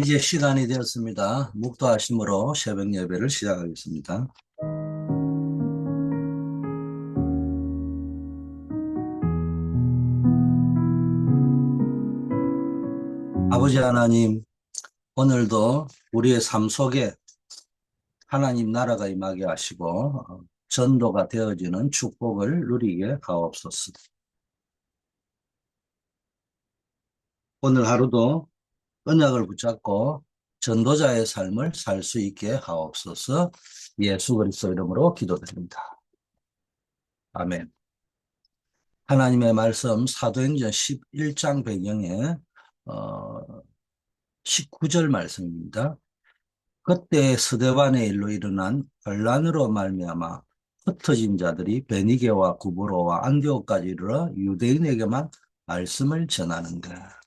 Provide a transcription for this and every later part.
이제 시간이 되었습니다. 묵도하심으로 새벽 예배를 시작하겠습니다. 아버지 하나님, 오늘도 우리의 삶 속에 하나님 나라가 임하게 하시고 전도가 되어지는 축복을 누리게 하옵소서. 오늘 하루도 언약을 붙잡고 전도자의 삶을 살 수 있게 하옵소서. 예수 그리스도 이름으로 기도드립니다. 아멘. 하나님의 말씀 사도행전 11장 배경에 어, 19절 말씀입니다. 그때 스데반의 일로 일어난 환란으로 말미암아 흩어진 자들이 베니게와 구브로와 안디오까지 이르러 유대인에게만 말씀을 전하는가.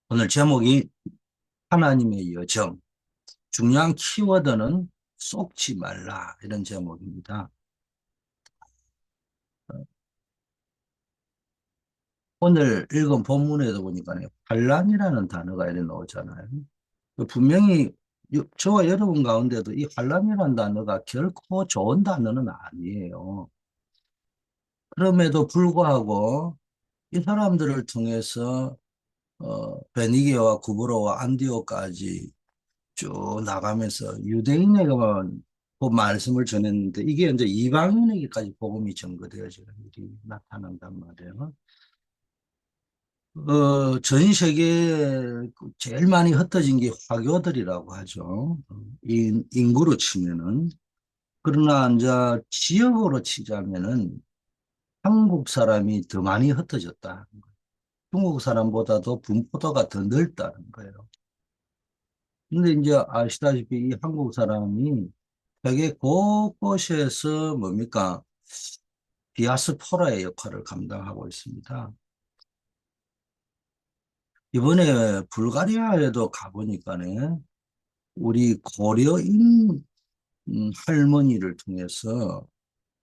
오늘 제목이 하나님의 여정, 중요한 키워드는 속지 말라, 이런 제목입니다. 오늘 읽은 본문에도 보니까 환란이라는 단어가 이렇게 나오잖아요. 분명히 저와 여러분 가운데도 이 환란이라는 단어가 결코 좋은 단어는 아니에요. 그럼에도 불구하고 이 사람들을 통해서 베니게와 구브로와 안디오까지 쭉 나가면서 유대인에게만 그 말씀을 전했는데 이게 이제 이방인에게까지 복음이 전거되어지는 일이 나타난단 말이에요. 전 세계에 제일 많이 흩어진 게 화교들이라고 하죠. 인구로 치면은. 그러나 이제 지역으로 치자면은 한국 사람이 더 많이 흩어졌다. 중국 사람보다도 분포도가 더 넓다는 거예요. 근데 이제 아시다시피 이 한국 사람이 세계 곳곳에서 뭡니까? 디아스포라의 역할을 감당하고 있습니다. 이번에 불가리아에도 가보니까는 우리 고려인 할머니를 통해서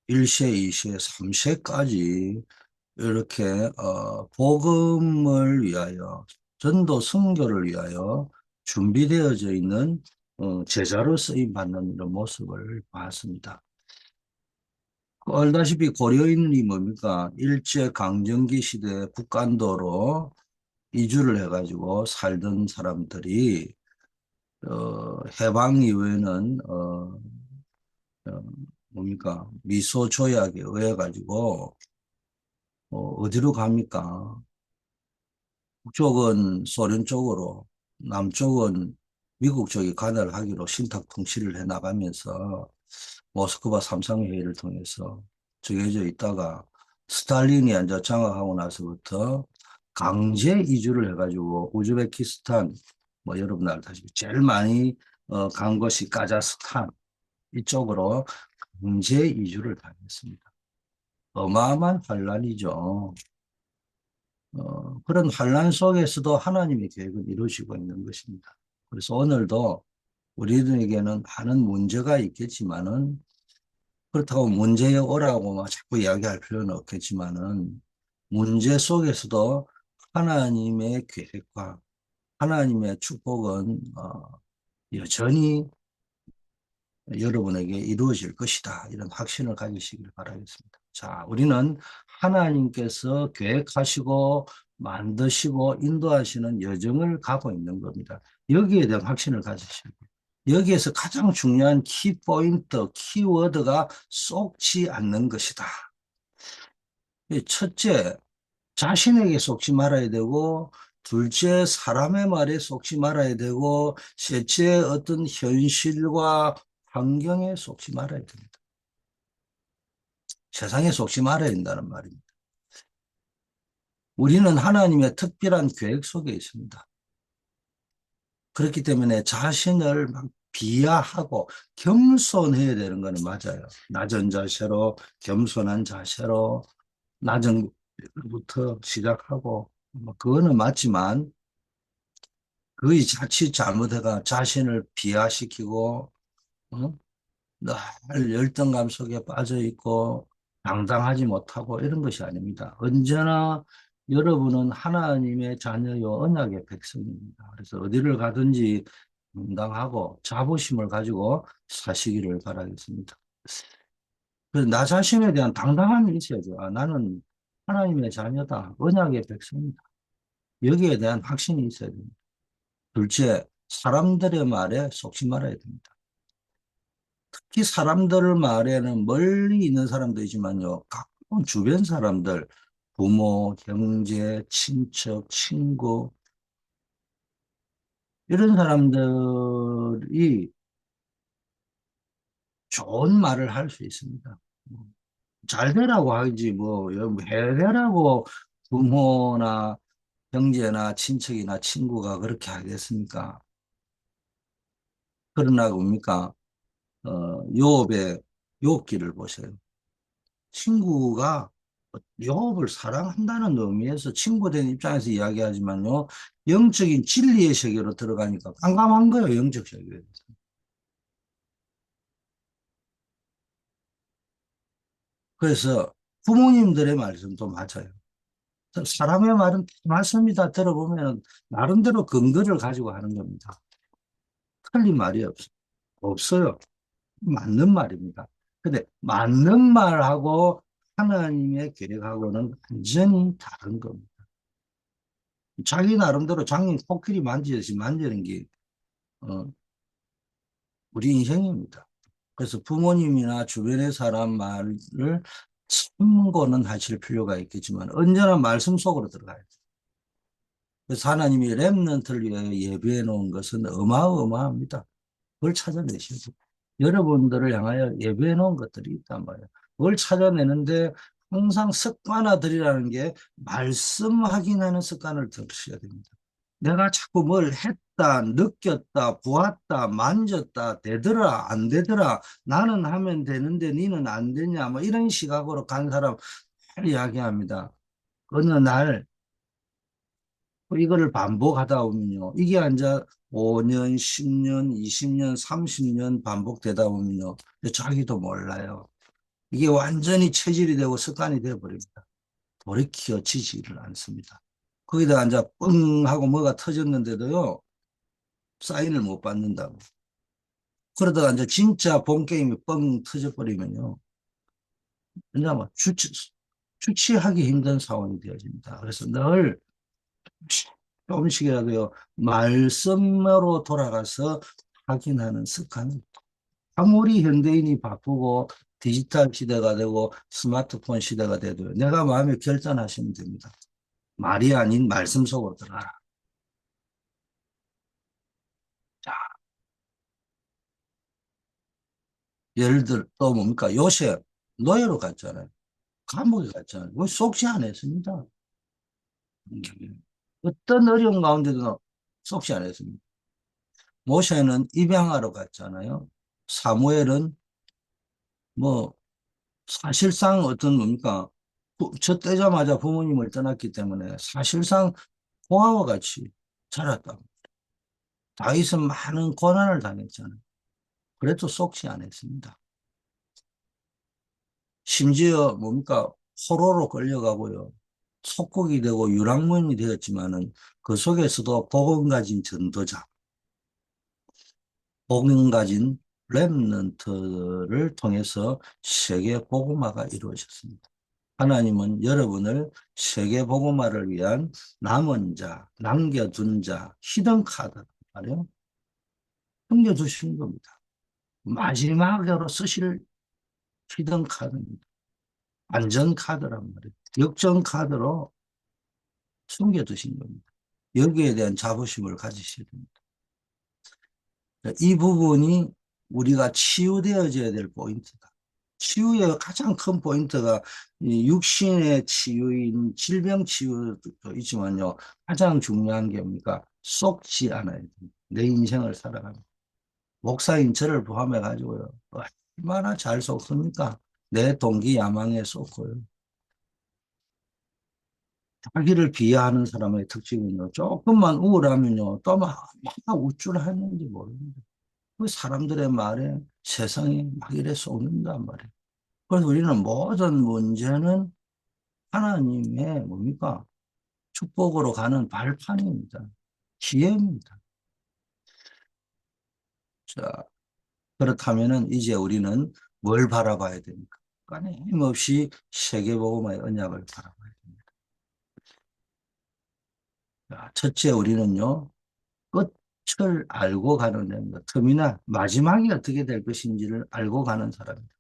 1세, 2세, 3세까지 이렇게 복음을 위하여 전도 선교를 위하여 준비되어져 있는 제자로 쓰임 받는 이런 모습을 봤습니다. 알다시피 고려인이 뭡니까? 일제 강점기 시대 국간도로 이주를 해가지고 살던 사람들이 해방 이후에는 어, 뭡니까? 미소 조약에 의해 가지고 어디로 갑니까? 북쪽은 소련 쪽으로, 남쪽은 미국 쪽이 관할을 하기로 신탁 통치를 해 나가면서 모스크바 삼상회의를 통해서 정해져 있다가 스탈린이 이제 장악하고 나서부터 강제 이주를 해가지고 우즈베키스탄, 뭐 여러분 알다시피 제일 많이 간 것이 카자흐스탄 이쪽으로 강제 이주를 당했습니다. 어마어마한 환란이죠. 그런 환란 속에서도 하나님의 계획은 이루어지고 있는 것입니다. 그래서 오늘도 우리들에게는 많은 문제가 있겠지만은 그렇다고 문제에 오라고 막 자꾸 이야기할 필요는 없겠지만은 문제 속에서도 하나님의 계획과 하나님의 축복은 여전히 여러분에게 이루어질 것이다. 이런 확신을 가지시길 바라겠습니다. 자, 우리는 하나님께서 계획하시고 만드시고 인도하시는 여정을 가고 있는 겁니다. 여기에 대한 확신을 가지시고 여기에서 가장 중요한 키포인트, 키워드가 속지 않는 것이다. 첫째, 자신에게 속지 말아야 되고, 둘째, 사람의 말에 속지 말아야 되고, 셋째, 어떤 현실과 환경에 속지 말아야 됩니다. 세상에 속지 말아야 된다는 말입니다. 우리는 하나님의 특별한 계획 속에 있습니다. 그렇기 때문에 자신을 막 비하하고 겸손해야 되는 것은 맞아요. 낮은 자세로, 겸손한 자세로, 낮은 것부터 시작하고, 뭐 그거는 맞지만, 그의 자칫 잘못해가 자신을 비하시키고, 어? 늘 열등감 속에 빠져 있고, 당당하지 못하고 이런 것이 아닙니다. 언제나 여러분은 하나님의 자녀요 언약의 백성입니다. 그래서 어디를 가든지 당당하고 자부심을 가지고 사시기를 바라겠습니다. 그래서 나 자신에 대한 당당함이 있어야죠. 아, 나는 하나님의 자녀다. 언약의 백성이다. 여기에 대한 확신이 있어야 됩니다. 둘째, 사람들의 말에 속지 말아야 됩니다. 특히 사람들 말에는 멀리 있는 사람도 있지만요. 가까운 주변 사람들, 부모, 형제, 친척, 친구, 이런 사람들이 좋은 말을 할 수 있습니다. 잘 되라고 하지, 뭐 해되라고 부모나 형제나 친척이나 친구가 그렇게 하겠습니까? 그러나 뭡니까? 요업의 욥기를 보세요. 친구가 욥을 사랑한다는 의미에서 친구 된 입장에서 이야기하지만요. 영적인 진리의 세계로 들어가니까 깜깜한 거예요. 영적 세계에서. 그래서 부모님들의 말씀도 맞아요. 사람의 말은 다 맞습니다. 들어보면 나름대로 근거를 가지고 하는 겁니다. 틀린 말이 없어요. 맞는 말입니다. 근데 맞는 말하고 하나님의 계획하고는 완전히 다른 겁니다. 자기 나름대로 장인 코끼리 만지듯이 만지는 게 어, 우리 인생입니다. 그래서 부모님이나 주변의 사람 말을 참고는 하실 필요가 있겠지만 언제나 말씀 속으로 들어가야 돼요. 그래서 하나님이 렘넌트를 위하여 예비해 놓은 것은 어마어마합니다. 그걸 찾아내시고 여러분들을 향하여 예배해 놓은 것들이 있단 말이에요. 그걸 찾아내는데 항상 습관화들이라는 게 말씀 확인하는 습관을 들으셔야 됩니다. 내가 자꾸 뭘 했다, 느꼈다, 보았다, 만졌다, 되더라, 안 되더라, 나는 하면 되는데 니는 안 되냐, 뭐 이런 시각으로 간 사람 잘 이야기합니다. 어느 날 이거를 반복하다 보면요. 이게 앉아 5년, 10년, 20년, 30년 반복되다 보면요. 자기도 몰라요. 이게 완전히 체질이 되고 습관이 되어버립니다. 돌이켜지지를 않습니다. 거기다 앉아 뻥 하고 뭐가 터졌는데도요. 사인을 못 받는다고. 그러다가 이제 진짜 본 게임이 뻥 터져버리면요. 그냥 뭐 주치하기 힘든 상황이 되어집니다. 그래서 늘 조금씩이라도요, 말씀으로 돌아가서 확인하는 습관은 아무리 현대인이 바쁘고 디지털 시대가 되고 스마트폰 시대가 돼도 내가 마음에 결단하시면 됩니다. 말이 아닌 말씀 속으로 들어가라. 자, 예를 들어 또 뭡니까? 요셉 노예로 갔잖아요. 감옥에 갔잖아요. 그 속지 않았습니다. 어떤 어려운 가운데도 속지 않았습니다. 모세는 입양하러 갔잖아요. 사무엘은 뭐 사실상 어떤 뭡니까? 저 떼자마자 부모님을 떠났기 때문에 사실상 고아와 같이 자랐다. 다윗은 많은 고난을 당했잖아요. 그래도 속지 않았습니다. 심지어 뭡니까? 포로로 끌려가고요. 속국이 되고 유랑문이 되었지만은 그 속에서도 복음 가진 전도자, 복음 가진 렘넌트를 통해서 세계 복음화가 이루어졌습니다. 하나님은 여러분을 세계 복음화를 위한 남은 자, 남겨둔 자, 히든 카드 말이요. 숨겨두신 겁니다. 마지막으로 쓰실 히든 카드입니다. 안전 카드란 말이에요. 역전 카드로 숨겨두신 겁니다. 여기에 대한 자부심을 가지셔야 됩니다. 이 부분이 우리가 치유되어져야 될 포인트다. 치유의 가장 큰 포인트가 이 육신의 치유인 질병 치유도 있지만요. 가장 중요한 게 뭡니까? 속지 않아야 됩니다. 내 인생을 살아가는. 목사인 저를 포함해 가지고요. 얼마나 잘 속습니까? 내 동기 야망에 쏟고요. 자기를 비하하는 사람의 특징은요. 조금만 우울하면요. 또 막 우쭐하는지 모릅니다. 그 사람들의 말에 세상이 막 이래 쏟는단 말이에요. 그래서 우리는 모든 문제는 하나님의 뭡니까? 축복으로 가는 발판입니다. 기회입니다. 자, 그렇다면은 이제 우리는 뭘 바라봐야 됩니까? 끊임없이 세계복음화의 언약을 바라봐야 됩니다. 자, 첫째 우리는요, 끝을 알고 가는 데입니다. 터미널, 마지막이 어떻게 될 것인지를 알고 가는 사람입니다.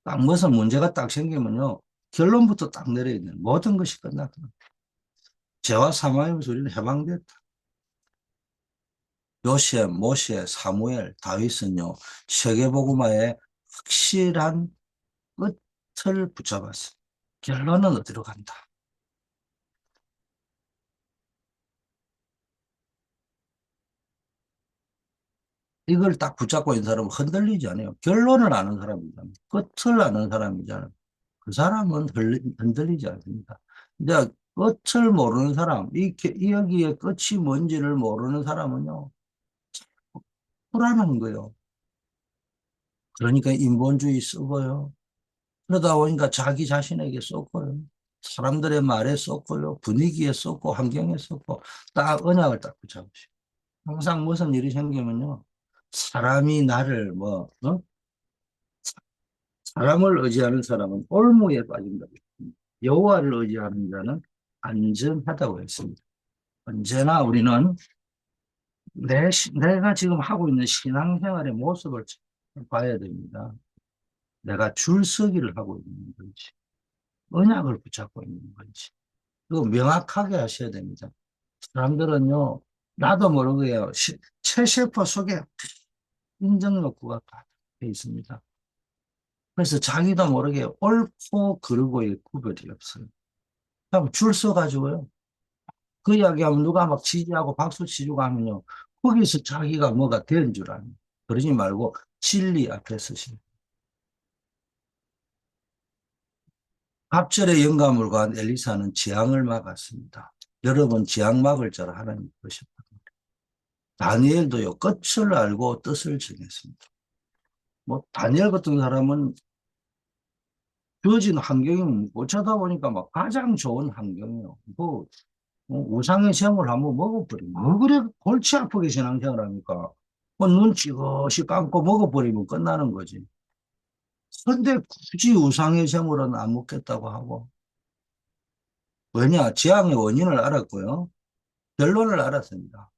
딱 무슨 문제가 딱 생기면요, 결론부터 딱 내려야 돼요. 모든 것이 끝났다. 죄와 사망에서 우리는 해방됐다. 요셉, 모세, 사무엘, 다윗은요, 세계복음화의 확실한 끝을 붙잡았어요. 결론은 어디로 간다. 이걸 딱 붙잡고 있는 사람은 흔들리지 않아요. 결론을 아는 사람이잖아요. 끝을 아는 사람이잖아요. 그 사람은 흔들리지 않습니다. 이제 끝을 모르는 사람, 이 여기에 끝이 뭔지를 모르는 사람은요, 불안한 거예요. 그러니까 인본주의 쓰고요. 그러다 보니까 자기 자신에게 쏟고요. 사람들의 말에 쏟고요. 분위기에 쏟고 환경에 쏟고 딱 언약을 딱 붙잡으시고. 항상 무슨 일이 생기면요. 사람이 나를 사람을 의지하는 사람은 올무에 빠진다. 여호와를 의지하는 자는 안전하다고 했습니다. 언제나 우리는 내가 지금 하고 있는 신앙생활의 모습을 봐야 됩니다. 내가 줄서기를 하고 있는 건지, 언약을 붙잡고 있는 건지, 그거 명확하게 하셔야 됩니다. 사람들은요, 나도 모르게요, 최세포 속에 인정 욕구가 가득해 있습니다. 그래서 자기도 모르게 옳고 그르고의 구별이 없어요. 그럼 줄 서가지고요. 그 이야기하면 누가 막 지지하고 박수 치주고 하면요. 거기서 자기가 뭐가 된 줄 아는. 그러지 말고 진리 앞에 서시. 갑절의 영감을 관 엘리사는 재앙을 막았습니다. 여러분 재앙 막을 자를 하나님 보셨다. 다니엘도요. 끝을 알고 뜻을 정했습니다. 뭐 다니엘 같은 사람은 주어진 환경이 못 쳐다보니까 막 가장 좋은 환경이요. 뭐 우상의 셈을 한번 먹어버리면 뭐 그래 골치 아프게 신앙생활 합니까? 뭐눈 찌그시 감고 먹어버리면 끝나는 거지. 근데 굳이 우상의 셈으로는 안 먹겠다고 하고 왜냐? 재앙의 원인을 알았고요. 결론을 알았습니다.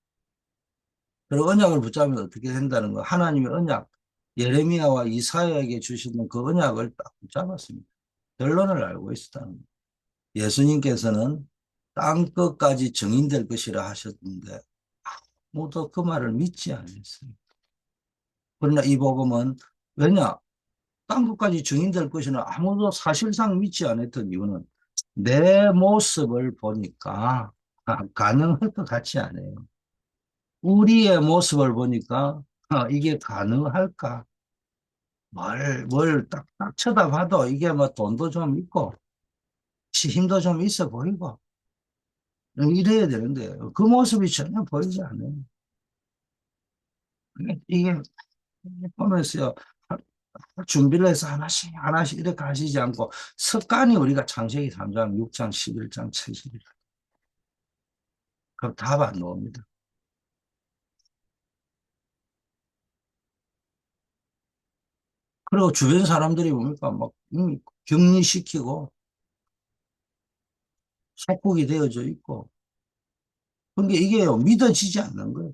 그리고 언약을 붙잡으면 어떻게 된다는 거. 하나님의 언약, 예레미야와 이사야에게 주시는 그 언약을 딱 붙잡았습니다. 결론을 알고 있었다는 거예요. 예수님께서는 땅 끝까지 증인될 것이라 하셨는데 아무도 그 말을 믿지 않았어요. 그러나 이 복음은 왜냐? 땅 끝까지 증인될 것이는 아무도 사실상 믿지 않았던 이유는 내 모습을 보니까 가능할 것 같지 않아요. 우리의 모습을 보니까 이게 가능할까? 뭘 딱 쳐다봐도 이게 뭐 돈도 좀 있고 힘도 좀 있어 보이고 이래야 되는데 그 모습이 전혀 보이지 않아요. 이게 보면서요. 준비를 해서 하나씩 하나씩 이렇게 하시지 않고 습관이 우리가 창세기 3장, 6장, 11장, 70일 그럼 답 안 나옵니다. 그리고 주변 사람들이 보니까 막 격리시키고 속국이 되어져 있고 그러니까 이게요 믿어지지 않는 거예요.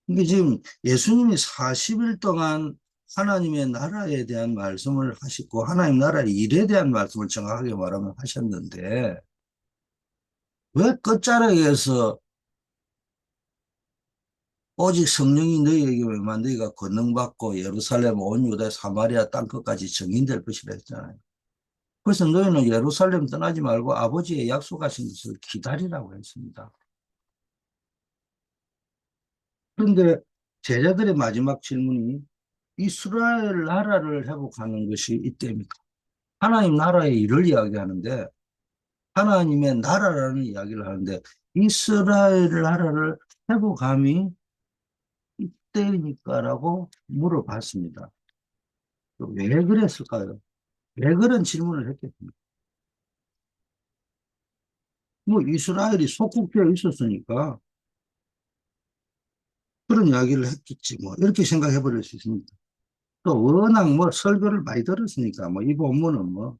이게 지금 예수님이 40일 동안 하나님의 나라에 대한 말씀을 하시고 하나님 나라의 일에 대한 말씀을 정확하게 말하면 하셨는데 왜 끝자락에서 오직 성령이 너희에게 임하면 너희가 권능받고 예루살렘 온 유대 사마리아 땅끝까지 증인될 것이라 했잖아요. 그래서 너희는 예루살렘 떠나지 말고 아버지의 약속하신 것을 기다리라고 했습니다. 그런데 제자들의 마지막 질문이 이스라엘 나라를 회복하는 것이 이때입니까? 하나님 나라의 일을 이야기하는데 하나님의 나라라는 이야기를 하는데 이스라엘 나라를 회복함이 이때입니까라고 물어봤습니다. 왜 그랬을까요? 왜 그런 질문을 했겠습니까? 뭐 이스라엘이 속국되어 있었으니까 그런 이야기를 했겠지 뭐 이렇게 생각해 버릴 수 있습니다. 또 워낙 뭐 설교를 많이 들었으니까 뭐 이 본문은 뭐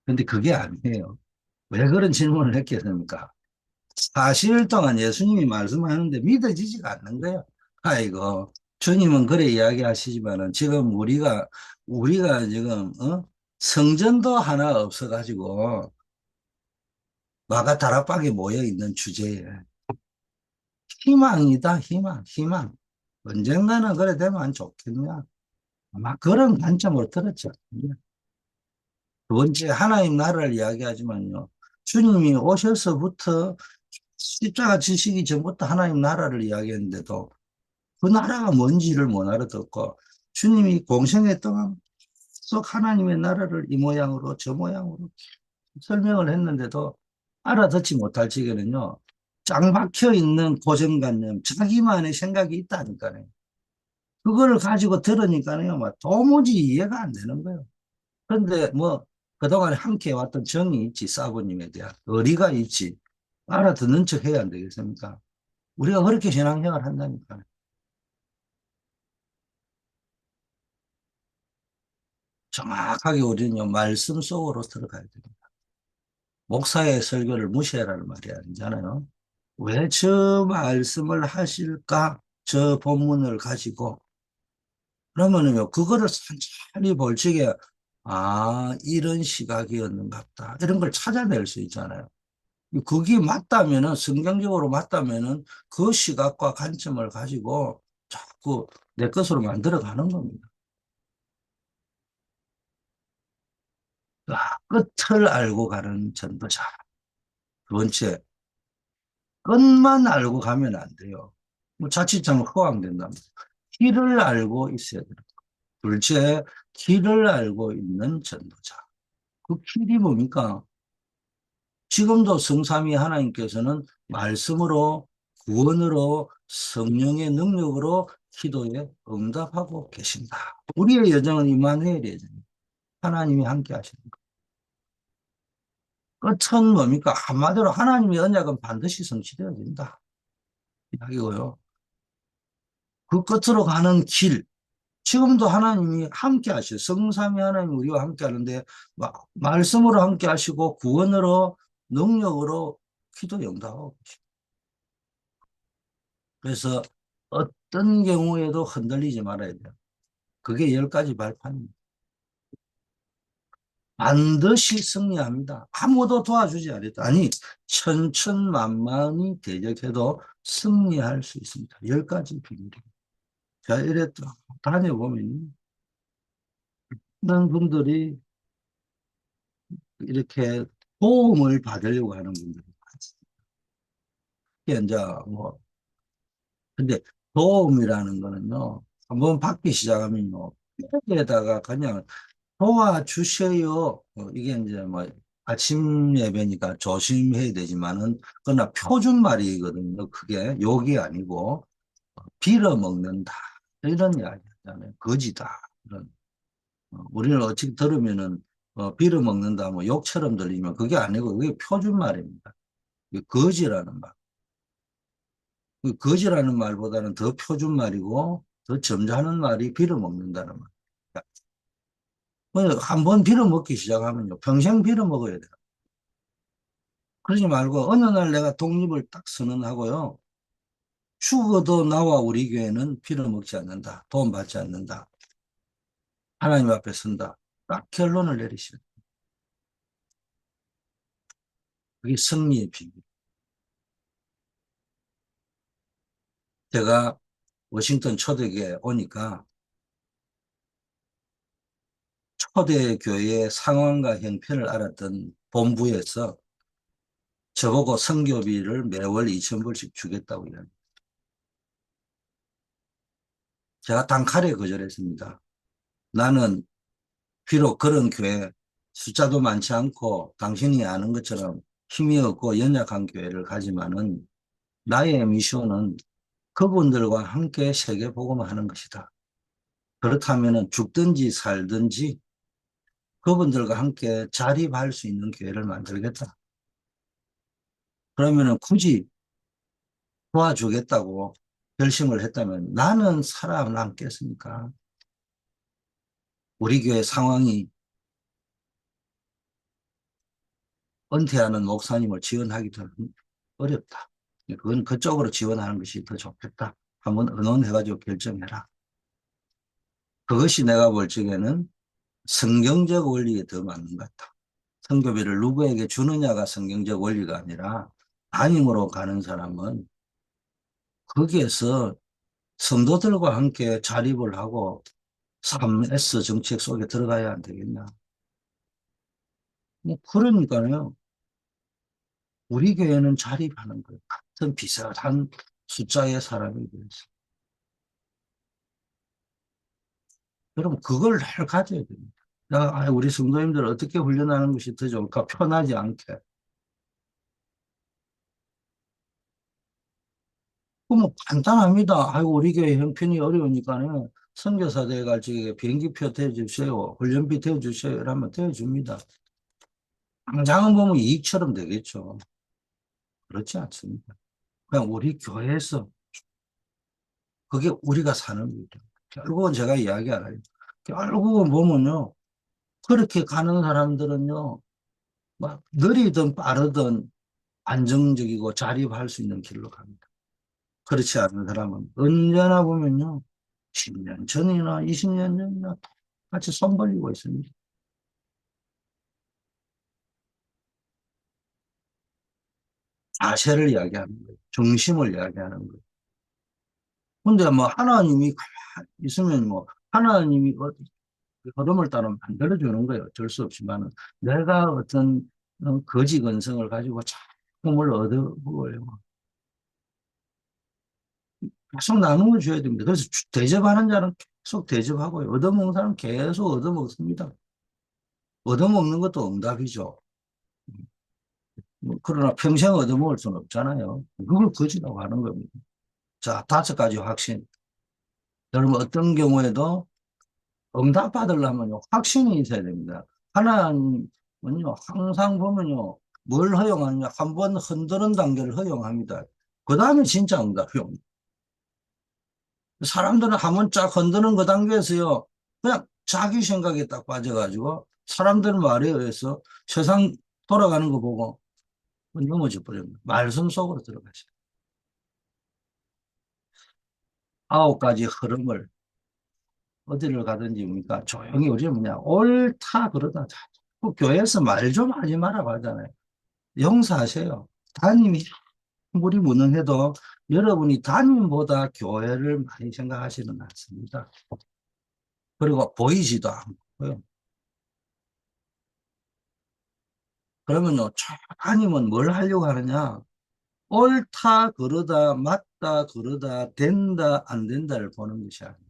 근데 그게 아니에요. 왜 그런 질문을 했겠습니까? 40일 동안 예수님이 말씀하는데 믿어지지가 않는 거예요. 아이고, 주님은 그래 이야기하시지만은 지금 우리가 지금, 성전도 하나 없어가지고 마가 다락방에 모여 있는 주제에 희망이다, 희망. 언젠가는 그래 되면 좋겠냐. 아마 그런 관점으로 들었죠. 두 번째, 하나님 나라를 이야기하지만요. 주님이 오셔서부터 십자가 지시기 전부터 하나님 나라를 이야기했는데도 그 나라가 뭔지를 못 알아듣고 주님이 공생의 동안 속 하나님의 나라를 이 모양으로 저 모양으로 설명을 했는데도 알아듣지 못할 적에는요. 짱 박혀 있는 고정관념, 자기만의 생각이 있다니까요. 그거를 가지고 들으니까요. 막 도무지 이해가 안 되는 거예요. 그런데 뭐 그동안 함께 왔던 정이 있지, 사부님에 대한 의리가 있지. 알아듣는 척 해야 안 되겠습니까? 우리가 그렇게 신앙생활 한다니까요. 정확하게 우리는요, 말씀 속으로 들어가야 됩니다. 목사의 설교를 무시해라는 말이 아니잖아요. 왜 저 말씀을 하실까? 저 본문을 가지고. 그러면은요, 그거를 천천히 볼 적에, 아, 이런 시각이었는가 보다. 이런 걸 찾아낼 수 있잖아요. 그게 맞다면은, 성경적으로 맞다면은 그 시각과 관점을 가지고 자꾸 내 것으로 만들어 가는 겁니다. 아, 끝을 알고 가는 전도자. 두 번째, 끝만 알고 가면 안 돼요. 뭐 자칫 잘못 허황된답니다. 길을 알고 있어야 돼요. 둘째, 길을 알고 있는 전도자. 그 길이 뭡니까? 지금도 성삼위 하나님께서는 말씀으로, 구원으로, 성령의 능력으로 기도에 응답하고 계신다. 우리의 여정은 임마누엘의 여정입니다. 하나님이 함께 하시는 것. 끝은 뭡니까? 한마디로 하나님의 언약은 반드시 성취되어야 된다. 이야기고요. 그 끝으로 가는 길, 지금도 하나님이 함께 하시요. 성삼위 하나님 우리와 함께 하는데, 말씀으로 함께 하시고, 구원으로, 능력으로 기도 응답하고 계십니다. 그래서 어떤 경우에도 흔들리지 말아야 돼요. 그게 10가지 발판입니다. 반드시 승리합니다. 아무도 도와주지 않았다. 아니, 천천만만히 대적해도 승리할 수 있습니다. 10가지 비밀입니다. 자, 이래 또 다녀보면, 이런 분들이 이렇게 도움을 받으려고 하는 분들이 많습니다. 이게 이제 뭐, 근데 도움이라는 거는요, 한번 받기 시작하면요, 여기에다가 그냥 도와주셔요. 이게 이제 뭐 아침 예배니까 조심해야 되지만은 그러나 표준 말이거든요. 그게 욕이 아니고 빌어먹는다 이런 이야기 하잖아요. 거지다 이런. 우리는 어찌 들으면은 빌어먹는다 뭐 욕처럼 들리면 그게 아니고 그게 표준 말입니다. 이게 거지라는 말. 그 거지라는 말보다는 더 표준 말이고 더 점잖은 말이 빌어먹는다는 말. 한번 빌어먹기 시작하면요. 평생 빌어먹어야 돼요. 그러지 말고 어느 날 내가 독립을 딱 선언하고요. 죽어도 나와 우리 교회는 빌어먹지 않는다. 도움받지 않는다. 하나님 앞에 선다. 딱 결론을 내리시는. 그게 승리의 비밀. 제가 워싱턴 초대교회에 오니까 초대교회의 상황과 형편을 알았던 본부에서 저보고 선교비를 매월 2,000불씩 주겠다고 이야기. 제가 단칼에 거절했습니다. 나는 비록 그런 교회 숫자도 많지 않고 당신이 아는 것처럼 힘이 없고 연약한 교회를 가지만은 나의 미션은 그분들과 함께 세계 복음을 하는 것이다. 그렇다면은 죽든지 살든지 그분들과 함께 자립할 수 있는 기회를 만들겠다. 그러면은 굳이 도와주겠다고 결심을 했다면 나는 살아남겠습니까? 우리 교회 상황이 은퇴하는 목사님을 지원하기 더 어렵다. 그건 그쪽으로 지원하는 것이 더 좋겠다. 한번 의논해가지고 결정해라. 그것이 내가 볼 적에는 성경적 원리에 더 맞는 것 같다. 성교비를 누구에게 주느냐가 성경적 원리가 아니라 담임으로 가는 사람은 거기에서 성도들과 함께 자립을 하고 3S 정책 속에 들어가야 안 되겠냐. 뭐 그러니까요. 우리 교회는 자립하는 거예요. 같은 비슷한 숫자의 사람이 되어서. 여러분 그걸 잘 가져야 됩니다. 우리 성도님들 어떻게 훈련하는 것이 더 좋을까? 편하지 않게. 그뭐 간단합니다. 아이고 우리 교회 형편이 어려우니까는 선교사대에 갈 적에 비행기표 대주세요. 훈련비 대주세요. 이러면 대줍니다. 당장은 보면 이익처럼 되겠죠. 그렇지 않습니다. 그냥 우리 교회에서 그게 우리가 사는 거죠. 결국은 제가 이야기 알아요. 결국은 보면요. 그렇게 가는 사람들은요. 막 느리든 빠르든 안정적이고 자립할 수 있는 길로 갑니다. 그렇지 않은 사람은 언제나 보면요. 10년 전이나 20년 전이나 같이 손 벌리고 있습니다. 자세를 이야기하는 거예요. 중심을 이야기하는 거예요. 근데 뭐 하나님이 가만히 있으면 뭐 하나님이 흐름을 따라 만들어주는 거예요. 어쩔 수 없지만은 내가 어떤 거지 근성을 가지고 자꾸 뭘 얻어먹어요. 계속 나누어 줘야 됩니다. 그래서 대접하는 자는 계속 대접하고요. 얻어먹는 사람은 계속 얻어먹습니다. 얻어먹는 것도 응답이죠. 그러나 평생 얻어먹을 수는 없잖아요. 그걸 거지라고 하는 겁니다. 자, 5가지 확신. 여러분 어떤 경우에도 응답받으려면요, 확신이 있어야 됩니다. 하나님은요, 항상 보면요, 뭘 허용하느냐, 한번 흔드는 단계를 허용합니다. 그 다음에 진짜 응답이 옵니다. 사람들은 한번 쫙 흔드는 그 단계에서요, 그냥 자기 생각에 딱 빠져가지고, 사람들 말에 의해서 세상 돌아가는 거 보고 넘어져 버립니다. 말씀 속으로 들어가죠. 9가지 흐름을 어디를 가든지 뭡니까? 조용히 우리는 뭐냐, 옳다 그러다. 자꾸 교회에서 말 좀 하지 말라고 하잖아요. 용서하세요. 담임이 아무리 무능해도 여러분이 담임보다 교회를 많이 생각하시는 것 같습니다. 그리고 보이지도 않고요. 그러면요, 담임은 뭘 하려고 하느냐? 옳다 그러다, 맞다 그러다, 된다 안 된다를 보는 것이 아니에요.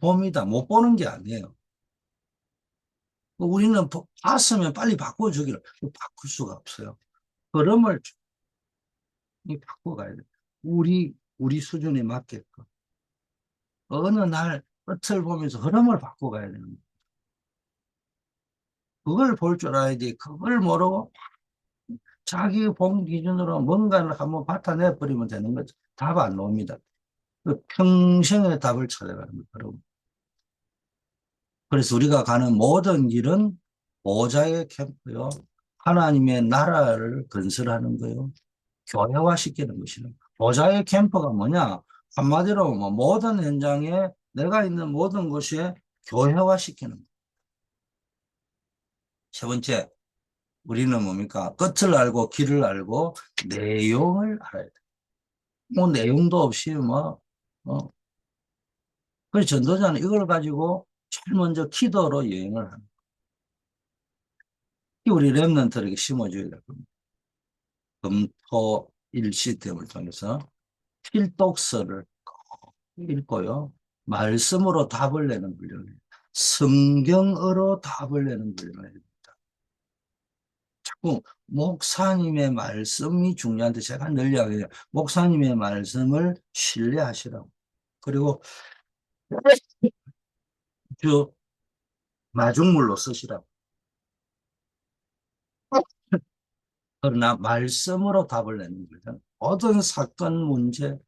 봅니다. 못 보는 게 아니에요. 우리는 봤으면 빨리 바꿔주기를 바꿀 수가 없어요. 흐름을 바꿔가야 돼요. 우리 수준에 맞게끔. 어느 날 끝을 보면서 흐름을 바꿔가야 되는 거예요. 그걸 볼 줄 알아야지. 그걸 모르고 자기 본 기준으로 뭔가를 한번 받아내 버리면 되는 거죠. 답 안 나옵니다. 평생의 답을 찾아가는 거예요. 여러분. 그래서 우리가 가는 모든 길은 보좌의 캠프요. 하나님의 나라를 건설하는 거요. 교회화시키는 것이는. 보좌의 캠프가 뭐냐? 한마디로 뭐 모든 현장에 내가 있는 모든 곳에 교회화시키는 거. 세 번째, 우리는 뭡니까? 끝을 알고 길을 알고 내용을 알아야 돼. 뭐 내용도 없이 뭐, 그래서 전도자는 이걸 가지고 제일 먼저 기도로 여행을 하는 거예요. 우리 랩런트에게 심어줘야 될 겁니다. 검토 일 시스템을 통해서 필독서를 읽고요. 말씀으로 답을 내는 훈련을 해요. 성경어로 답을 내는 훈련을 해요. 자꾸 목사님의 말씀이 중요한데 제가 늘 이야기해요. 목사님의 말씀을 신뢰하시라고. 그리고 주 마중물로 쓰시라고. 그러나 말씀으로 답을 내는 거죠. 모든 사건 문제.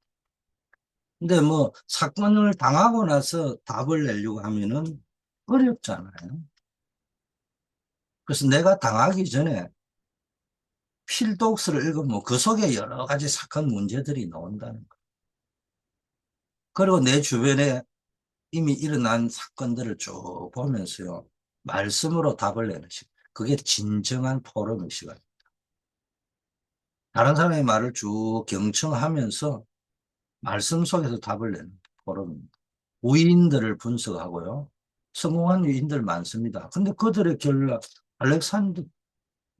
근데 뭐 사건을 당하고 나서 답을 내려고 하면은 어렵잖아요. 그래서 내가 당하기 전에 필독스를 읽으면 그 속에 여러 가지 사건 문제들이 나온다는 거예요. 그리고 내 주변에 이미 일어난 사건들을 쭉 보면서요. 말씀으로 답을 내는 시간. 그게 진정한 토론의 시간. 다른 사람의 말을 쭉 경청하면서 말씀 속에서 답을 내는 토론입니다. 위인들을 분석하고요. 성공한 위인들 많습니다. 근데 그들의 결론, 알렉산더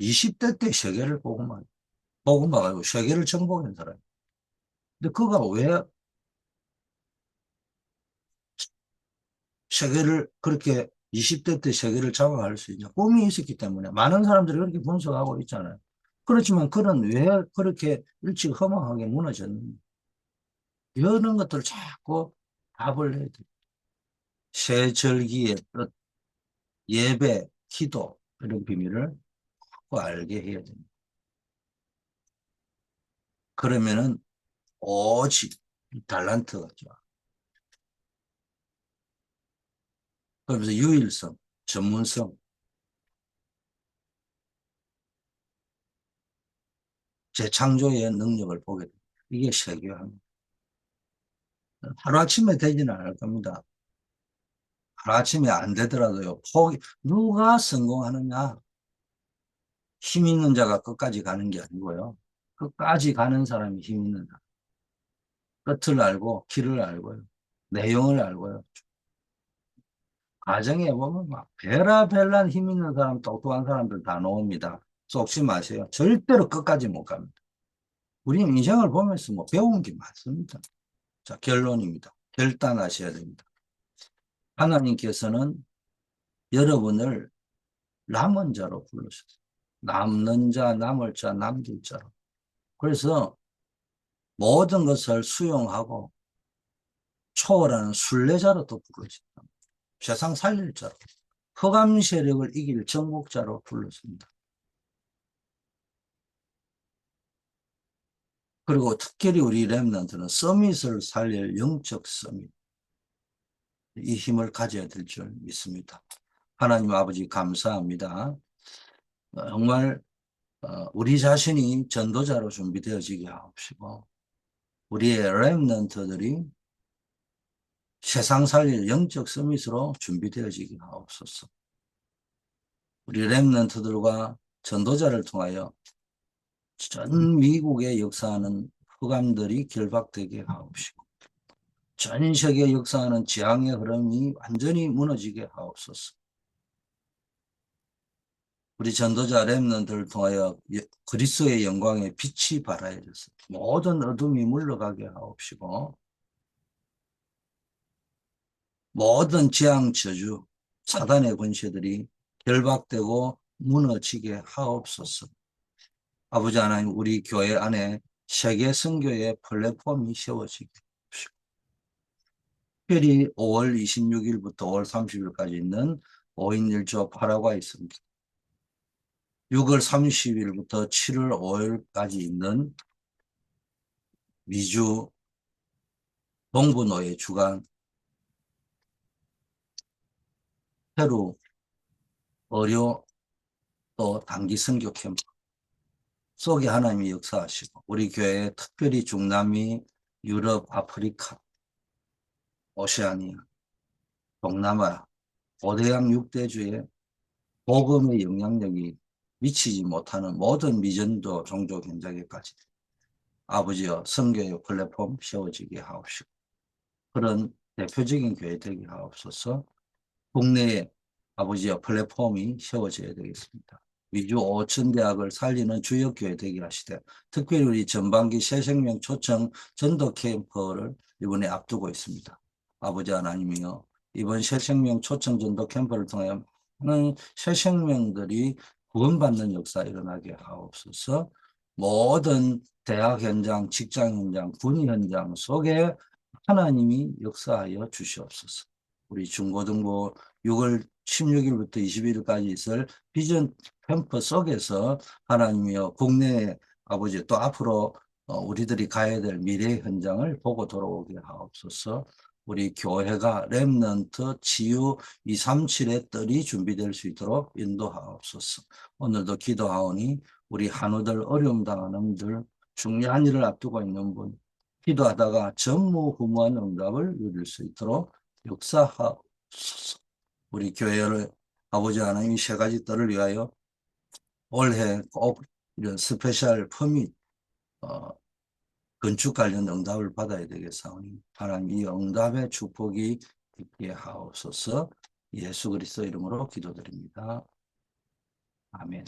20대 때 세계를 보고 말고 세계를 정복한 사람. 근데 그가 왜 세계를 그렇게 20대 때 세계를 장악할 수 있냐? 꿈이 있었기 때문에 많은 사람들이 그렇게 분석하고 있잖아요. 그렇지만 그는 왜 그렇게 일찍 허망하게 무너졌는지 이런 것들을 자꾸 답을 해야 돼요. 새 절기의 뜻, 예배, 기도 이런 비밀을 자꾸 알게 해야 됩니다. 그러면은 오직 달란트가 좋아. 그러면서 유일성, 전문성, 재창조의 능력을 보게 됩니다. 이게 세계화입니다. 하루아침에 되지는 않을 겁니다. 하루아침에 안 되더라도요. 누가 성공하느냐? 힘 있는 자가 끝까지 가는 게 아니고요. 끝까지 가는 사람이 힘 있는 자. 끝을 알고, 길을 알고요. 내용을 알고요. 과정에 보면 막 베라벨란 힘 있는 사람, 똑똑한 사람들 다 나옵니다. 속지 마세요. 절대로 끝까지 못 갑니다. 우리 인생을 보면서 뭐 배운 게 많습니다. 자, 결론입니다. 결단하셔야 됩니다. 하나님께서는 여러분을 남은 자로 불러셨어요. 남는 자, 남을 자, 남길 자로. 그래서 모든 것을 수용하고 초월하는 순례자로 또 부르셨다. 세상 살릴 자로. 흑암 세력을 이길 정복자로 불렀습니다. 그리고 특별히 우리 렘넌트는 서밋을 살릴 영적 서밋. 이 힘을 가져야 될 줄 믿습니다. 하나님 아버지 감사합니다. 정말 우리 자신이 전도자로 준비되어지게 하옵시고 우리의 렘넌트들이 세상 살릴 영적 서밋으로 준비되어지게 하옵소서. 우리 렘넌트들과 전도자를 통하여 전 미국에 역사하는 흑암들이 결박되게 하옵시고 전 세계에 역사하는 지향의 흐름이 완전히 무너지게 하옵소서. 우리 전도자 렘넌트를 통하여 그리스도의 영광의 빛이 발하여져서 모든 어둠이 물러가게 하옵시고 모든 재앙 저주 사단의 권세들이 결박되고 무너지게 하옵소서. 아버지 하나님 우리 교회 안에 세계 선교의 플랫폼이 세워지게 하옵시고 특별히 5월 26일부터 5월 30일까지 있는 5인 1조 파라과이 선교 6월 30일부터 7월 5일까지 있는 미주 동부노예 주간 페루 어려 또 단기 선교 캠프 속에 하나님이 역사하시고 우리 교회에 특별히 중남미, 유럽, 아프리카, 오세아니아, 동남아, 고대양 6대주에 복음의 영향력이 미치지 못하는 모든 미전도 종족 현장에까지 아버지여 선교의 플랫폼 세워지게 하옵시고 그런 대표적인 교회 되게 하옵소서. 국내에 아버지와 플랫폼이 세워져야 되겠습니다. 위주 5천 대학을 살리는 주역교회 되게 하시되 특별히 우리 전반기 새생명 초청 전도 캠프를 이번에 앞두고 있습니다. 아버지 하나님이여 이번 새생명 초청 전도 캠프를 통해 많은 새생명들이 구원받는 역사 일어나게 하옵소서. 모든 대학 현장, 직장 현장, 군 현장 속에 하나님이 역사하여 주시옵소서. 우리 중고등부 6월 16일부터 21일까지 있을 비전 캠프 속에서 하나님이여 국내 아버지 또 앞으로 우리들이 가야 될 미래 현장을 보고 돌아오게 하옵소서. 우리 교회가 렘넌트 치유 237의 뜰이 준비될 수 있도록 인도하옵소서. 오늘도 기도하오니 우리 한우들 어려움 당하는 들 중요한 일을 앞두고 있는 분 기도하다가 전무후무한 응답을 누릴 수 있도록 역사하옵소서. 우리 교회를 아버지 하나님 이 세 가지 뜰을 위하여 올해 꼭 이런 스페셜 퍼밋 건축 관련 응답을 받아야 되겠사오니 하나님 이 응답의 축복이 있게 하옵소서. 예수 그리스도 이름으로 기도드립니다. 아멘.